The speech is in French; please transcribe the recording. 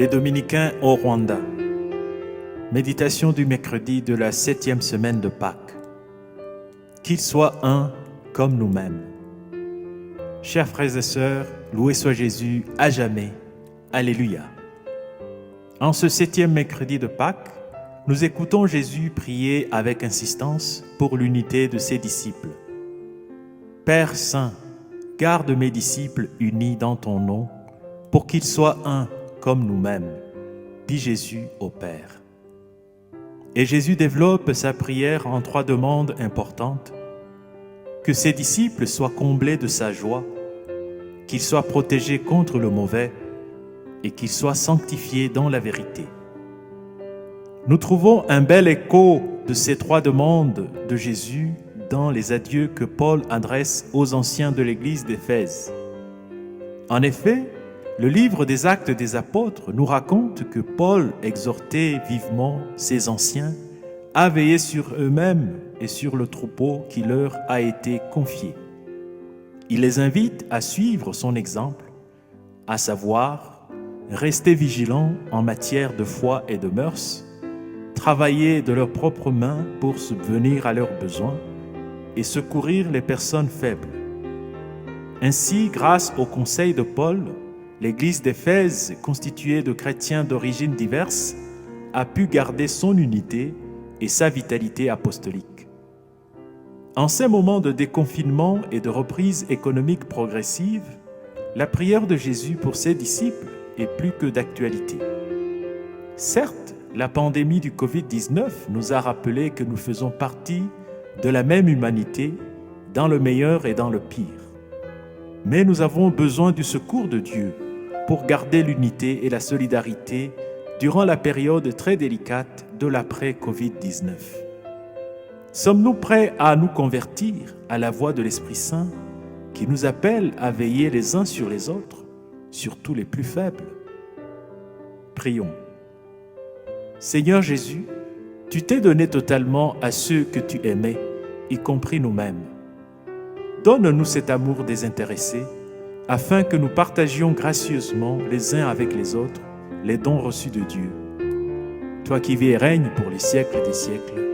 Les Dominicains au Rwanda. Méditation du mercredi de la 7e semaine de Pâques. Qu'ils soient un comme nous-mêmes. Chers frères et sœurs, loué soit Jésus à jamais. Alléluia. En ce 7e mercredi de Pâques, nous écoutons Jésus prier avec insistance pour l'unité de ses disciples. Père Saint, garde mes disciples unis dans ton nom, pour qu'ils soient un comme nous-mêmes, dit Jésus au Père. Et Jésus développe sa prière en 3 demandes importantes. Que ses disciples soient comblés de sa joie, qu'ils soient protégés contre le mauvais et qu'ils soient sanctifiés dans la vérité. Nous trouvons un bel écho de ces 3 demandes de Jésus dans les adieux que Paul adresse aux anciens de l'église d'Éphèse. En effet, le livre des Actes des Apôtres nous raconte que Paul exhortait vivement ces anciens à veiller sur eux-mêmes et sur le troupeau qui leur a été confié. Il les invite à suivre son exemple, à savoir rester vigilants en matière de foi et de mœurs, travailler de leurs propres mains pour subvenir à leurs besoins et secourir les personnes faibles. Ainsi, grâce au conseil de Paul, l'église d'Éphèse, constituée de chrétiens d'origines diverses, a pu garder son unité et sa vitalité apostolique. En ces moments de déconfinement et de reprise économique progressive, la prière de Jésus pour ses disciples est plus que d'actualité. Certes, la pandémie du Covid-19 nous a rappelé que nous faisons partie de la même humanité, dans le meilleur et dans le pire. Mais nous avons besoin du secours de Dieu pour garder l'unité et la solidarité durant la période très délicate de l'après-Covid-19. Sommes-nous prêts à nous convertir à la voix de l'Esprit Saint qui nous appelle à veiller les uns sur les autres, surtout les plus faibles? Prions. Seigneur Jésus, tu t'es donné totalement à ceux que tu aimais, y compris nous-mêmes. Donne-nous cet amour désintéressé, afin que nous partagions gracieusement les uns avec les autres les dons reçus de Dieu. Toi qui vis et règnes pour les siècles des siècles.